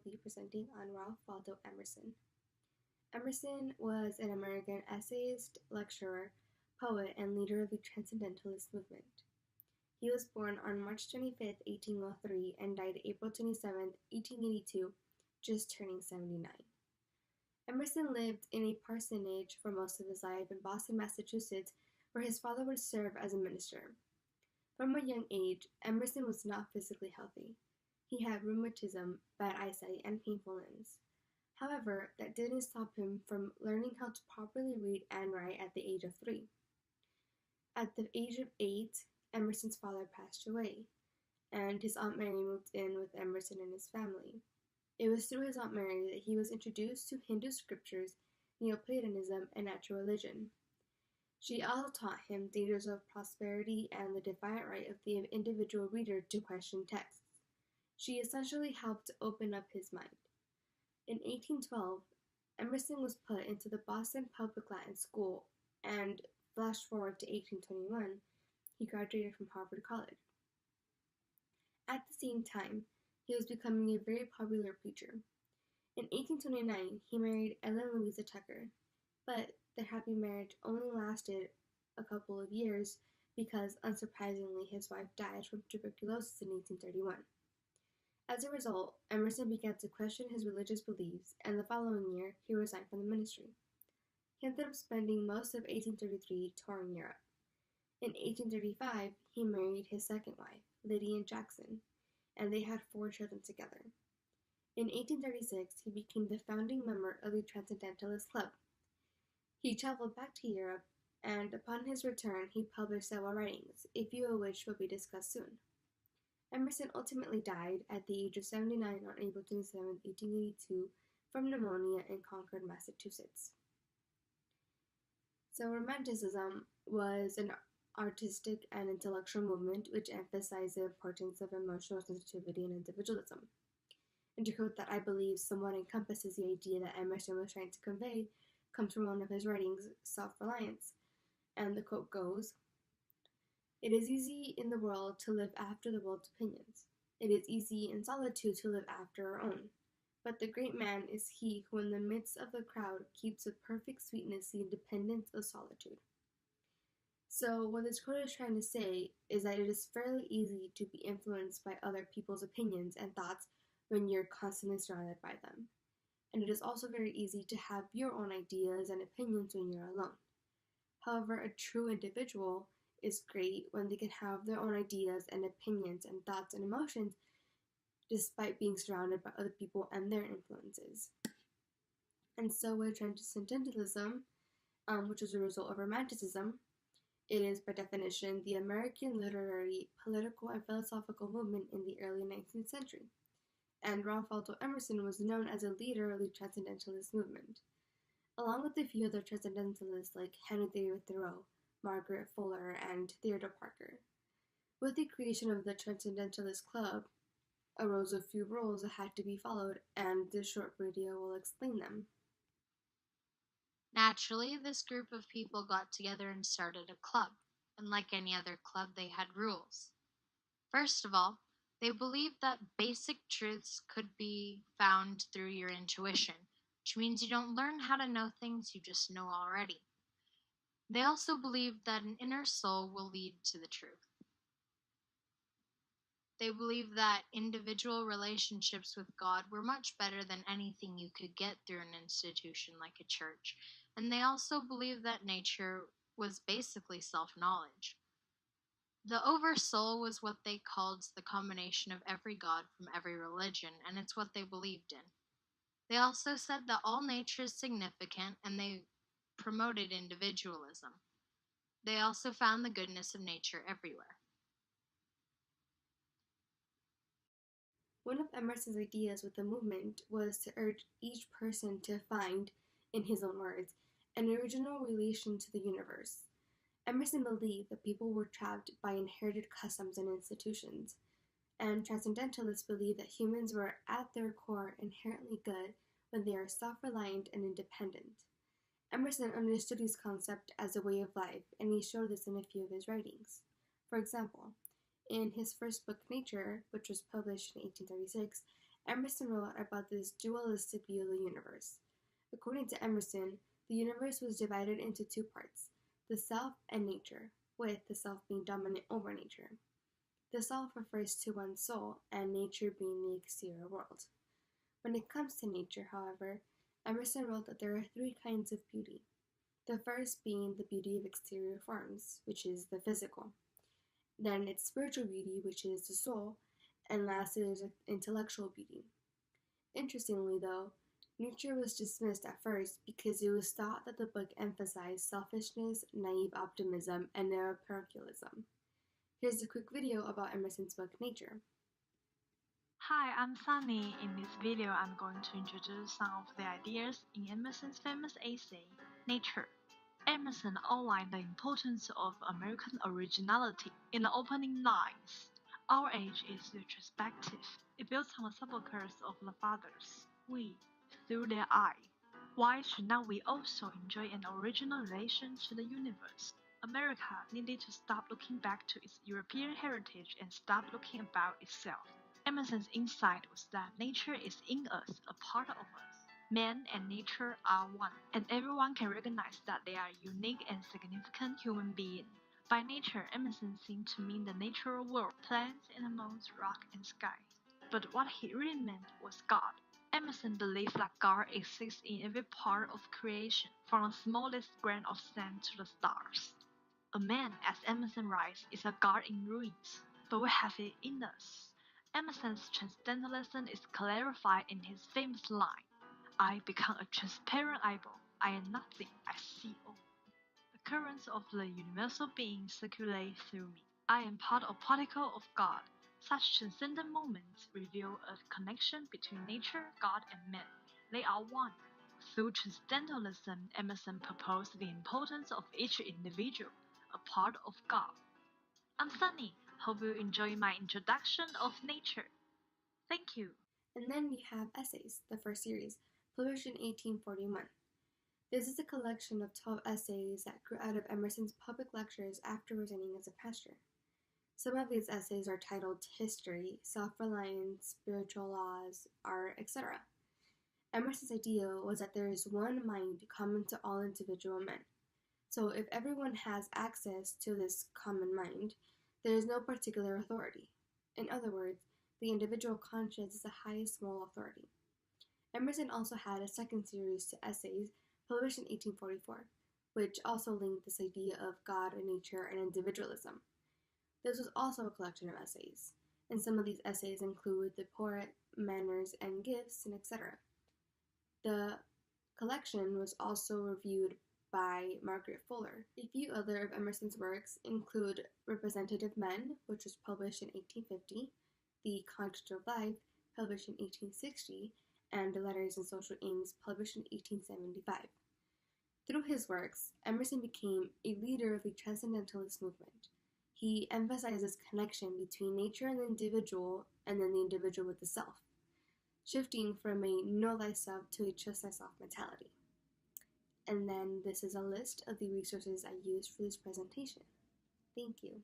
will be presenting on Ralph Waldo Emerson. Emerson was an American essayist, lecturer, poet, and leader of the Transcendentalist movement. He was born on March 25, 1803, and died April 27, 1882, just turning 79. Emerson lived in a parsonage for most of his life in Boston, Massachusetts, where his father would serve as a minister. From a young age, Emerson was not physically healthy. He had rheumatism, bad eyesight, and painful limbs. However, that didn't stop him from learning how to properly read and write at the age of 3. At the age of 8, Emerson's father passed away, and his Aunt Mary moved in with Emerson and his family. It was through his Aunt Mary that he was introduced to Hindu scriptures, Neoplatonism, and natural religion. She also taught him dangers of prosperity and the defiant right of the individual reader to question texts. She essentially helped open up his mind. In 1812, Emerson was put into the Boston Public Latin School, and flash forward to 1821, he graduated from Harvard College. At the same time, he was becoming a very popular preacher. In 1829, he married Ellen Louisa Tucker, but their happy marriage only lasted a couple of years because, unsurprisingly, his wife died from tuberculosis in 1831. As a result, Emerson began to question his religious beliefs, and the following year, he resigned from the ministry. He ended up spending most of 1833 touring Europe. In 1835, he married his second wife, Lydia Jackson, and they had 4 children together. In 1836, he became the founding member of the Transcendentalist Club. He traveled back to Europe, and upon his return, he published several writings, a few of which will be discussed soon. Emerson ultimately died at the age of 79 on April 27, 1882, from pneumonia in Concord, Massachusetts. So Romanticism was an artistic and intellectual movement which emphasized the importance of emotional sensitivity and individualism. And to quote that I believe somewhat encompasses the idea that Emerson was trying to convey comes from one of his writings, Self-Reliance, and the quote goes, "It is easy in the world to live after the world's opinions. It is easy in solitude to live after our own. But the great man is he who in the midst of the crowd keeps with perfect sweetness the independence of solitude." So what this quote is trying to say is that it is fairly easy to be influenced by other people's opinions and thoughts when you're constantly surrounded by them. And it is also very easy to have your own ideas and opinions when you're alone. However, a true individual is great when they can have their own ideas and opinions and thoughts and emotions despite being surrounded by other people and their influences. And so with Transcendentalism, which is a result of Romanticism, it is by definition the American literary, political, and philosophical movement in the early 19th century. And Ralph Waldo Emerson was known as a leader of the Transcendentalist movement, along with a few other Transcendentalists like Henry David Thoreau, Margaret Fuller, and Theodore Parker. With the creation of the Transcendentalist Club, arose a few rules that had to be followed, and this short video will explain them. Naturally, this group of people got together and started a club, and like any other club, they had rules. First of all, they believed that basic truths could be found through your intuition, which means you don't learn how to know things you just know already. They also believed that an inner soul will lead to the truth. They believed that individual relationships with God were much better than anything you could get through an institution like a church, and they also believed that nature was basically self-knowledge. The Oversoul was what they called the combination of every god from every religion, and it's what they believed in. They also said that all nature is significant, and they promoted individualism. They also found the goodness of nature everywhere. One of Emerson's ideas with the movement was to urge each person to find, in his own words, an original relation to the universe. Emerson believed that people were trapped by inherited customs and institutions, and Transcendentalists believed that humans were at their core inherently good when they are self-reliant and independent. Emerson understood this concept as a way of life, and he showed this in a few of his writings. For example, in his first book, Nature, which was published in 1836, Emerson wrote about this dualistic view of the universe. According to Emerson, the universe was divided into two parts, the self and nature, with the self being dominant over nature. The self refers to one's soul, and nature being the exterior world. When it comes to nature, however, Emerson wrote that there are three kinds of beauty. The first being the beauty of exterior forms, which is the physical. Then it's spiritual beauty, which is the soul, and lastly there's intellectual beauty. Interestingly though, nature was dismissed at first because it was thought that the book emphasized selfishness, naive optimism, and narrow parochialism. Here's a quick video about Emerson's book Nature. Hi, I'm Sunny. In this video, I'm going to introduce some of the ideas in Emerson's famous essay, Nature. Emerson outlined the importance of American originality in the opening lines. Our age is retrospective. It builds on the sepulchres of the fathers. We, through their eye. Why should not we also enjoy an original relation to the universe? America needed to stop looking back to its European heritage and start looking about itself. Emerson's insight was that nature is in us, a part of us. Man and nature are one, and everyone can recognize that they are unique and significant human beings. By nature, Emerson seemed to mean the natural world, plants, animals, rock, and sky. But what he really meant was God. Emerson believed that God exists in every part of creation, from the smallest grain of sand to the stars. A man, as Emerson writes, is a God in ruins, but we have it in us. Emerson's transcendentalism is clarified in his famous line, I become a transparent eyeball. I am nothing, I see all. The currents of the universal being circulate through me. I am part or particle of God. Such transcendent moments reveal a connection between nature, God, and man. They are one. Through transcendentalism, Emerson proposed the importance of each individual, a part of God. I'm Sunny. Hope you enjoy my introduction of nature. Thank you. And then we have Essays, the first series, published in 1841. This is a collection of 12 essays that grew out of Emerson's public lectures after resigning as a pastor. Some of these essays are titled History, Self-Reliance, Spiritual Laws, Art, etc. Emerson's idea was that there is one mind common to all individual men. So if everyone has access to this common mind, there is no particular authority. In other words, the individual conscience is the highest moral authority. Emerson also had a second series to essays published in 1844, which also linked this idea of God and nature and individualism. This was also a collection of essays, and some of these essays include the poet, manners and gifts, and etc. The collection was also reviewed by Margaret Fuller. A few other of Emerson's works include Representative Men, which was published in 1850, The Content of Life, published in 1860, and Letters and Social Aims, published in 1875. Through his works, Emerson became a leader of the Transcendentalist movement. He emphasizes connection between nature and the individual, and then the individual with the self, shifting from a know thyself to a trust thyself mentality. And then this is a list of the resources I used for this presentation. Thank you.